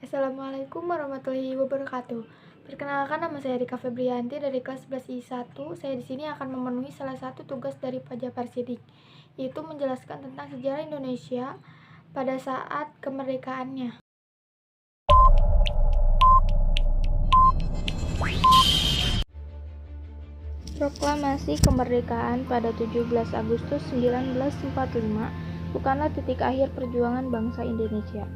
Assalamualaikum warahmatullahi wabarakatuh. Perkenalkan, nama saya Rika Febrianti dari kelas 11 I1. Saya di sini akan memenuhi salah satu tugas dari Pajapar Sidik, yaitu menjelaskan tentang sejarah Indonesia pada saat kemerdekaannya. Proklamasi kemerdekaan pada 17 Agustus 1945 bukanlah titik akhir perjuangan bangsa Indonesia.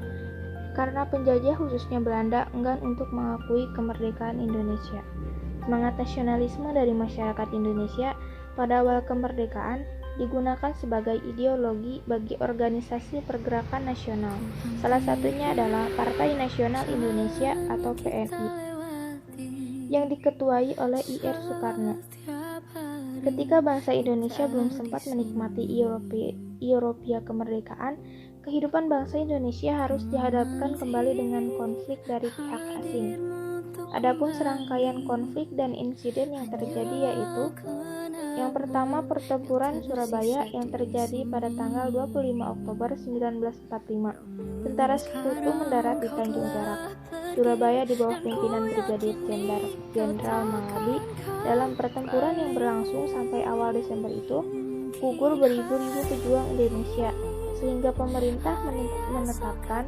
Karena penjajah khususnya Belanda enggan untuk mengakui kemerdekaan Indonesia. Semangat nasionalisme dari masyarakat Indonesia pada awal kemerdekaan digunakan sebagai ideologi bagi organisasi pergerakan nasional. Salah satunya adalah Partai Nasional Indonesia atau PNI, yang diketuai oleh Ir Soekarno. Ketika bangsa Indonesia belum sempat menikmati Eropia kemerdekaan, kehidupan bangsa Indonesia harus dihadapkan kembali dengan konflik dari pihak asing. Adapun serangkaian konflik dan insiden yang terjadi yaitu: yang pertama, pertempuran Surabaya yang terjadi pada tanggal 25 Oktober 1945. Tentara Sekutu mendarat di Tanjung Perak, Surabaya di bawah pimpinan Brigadir Jenderal Malabi. Dalam pertempuran yang berlangsung sampai awal Desember itu, gugur beribu-ribu pejuang Indonesia, sehingga pemerintah menetapkan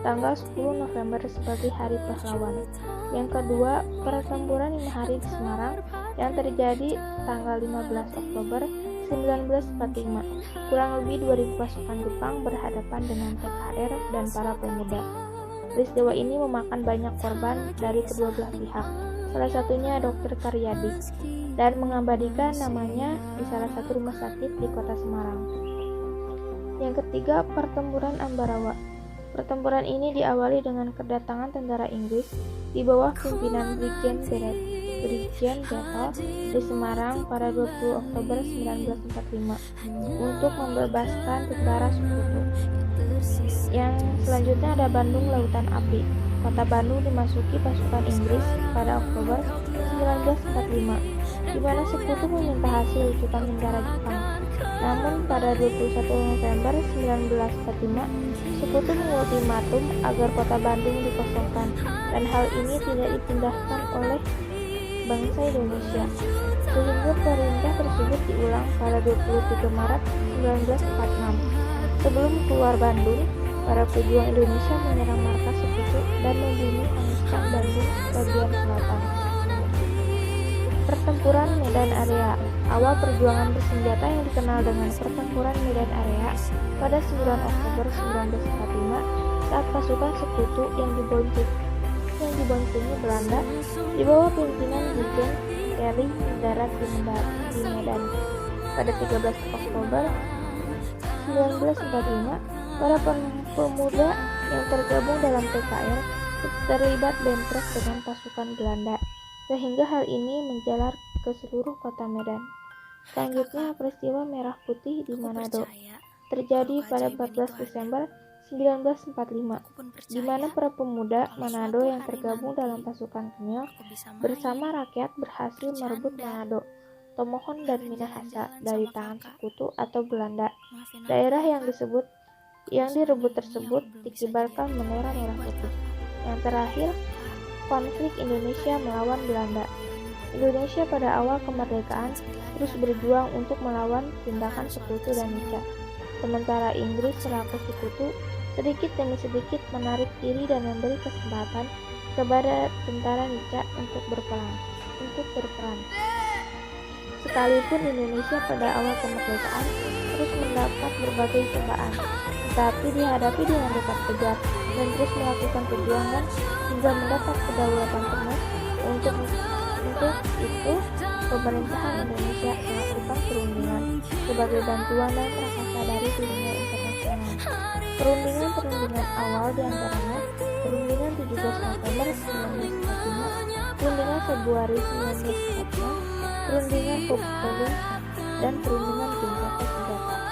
tanggal 10 November sebagai Hari Pahlawan. Yang kedua, pertempuran 5 hari di Semarang yang terjadi tanggal 15 Oktober 1945. Kurang lebih 2.000 pasukan Jepang berhadapan dengan TKR dan para pemuda. Peristiwa ini memakan banyak korban dari kedua belah pihak, salah satunya Dr. Karyadi, dan mengabadikan namanya di salah satu rumah sakit di kota Semarang. Yang ketiga, pertempuran Ambarawa. Pertempuran ini diawali dengan kedatangan tentara Inggris di bawah pimpinan Brigjen General di Semarang pada 20 Oktober 1945 untuk membebaskan tentara Sekutu. Yang selanjutnya ada Bandung Lautan Api. Kota Bandung dimasuki pasukan Inggris pada Oktober 1945, di mana Sekutu meminta hasil lucutan tentara Jepang. Namun pada 21 November 1945, Sekutu mengultimatum agar kota Bandung dikosongkan, dan hal ini tidak dipindahkan oleh bangsa Indonesia, sehingga perintah tersebut diulang pada 23 Maret 1946. Sebelum keluar Bandung, para pejuang Indonesia menyerang markas Sekutu dan membunuh hanguskan Bandung bagian selatan. Pertempuran Medan Area. Awal perjuangan bersenjata yang dikenal dengan Pertempuran Medan Area pada 9 Oktober 1945 saat pasukan Sekutu yang diboncengi Belanda di bawah pimpinan Brigjen Terry mendarat di Medan. Pada 13 Oktober 1945, para pemuda yang tergabung dalam TKR terlibat bentrok dengan pasukan Belanda, sehingga hal ini menjalar ke seluruh kota Medan. Selanjutnya, peristiwa Merah Putih di Manado terjadi pada 14 Desember 1945, di mana para pemuda Manado yang tergabung dalam pasukan Kenyal bersama rakyat berhasil merebut Manado, Tomohon dan Minahasa dari tangan Sekutu atau Belanda. Daerah yang direbut tersebut dikibarkan bendera merah putih. Yang terakhir, konflik Indonesia melawan Belanda. Indonesia pada awal kemerdekaan terus berjuang untuk melawan tindakan Sekutu dan Nica. Sementara Inggris selaku Sekutu sedikit demi sedikit menarik diri dan memberi kesempatan kepada tentara Nica untuk berperan. Sekalipun Indonesia pada awal kemerdekaan terus mendapat berbagai cobaan, tetapi dihadapi dengan tetap tegar dan terus melakukan perjuangan hingga mendapat kedaulatan penuh. Untuk itu, pemerintahan Indonesia melakukan perundingan sebagai bantuan dan prakarsa dari dunia internasional. Perundingan awal diantaranya Perundingan 17 November 1945, Perundingan Februari 1946, Perundingan Poktober, dan Perundingan Gencatan Senjata.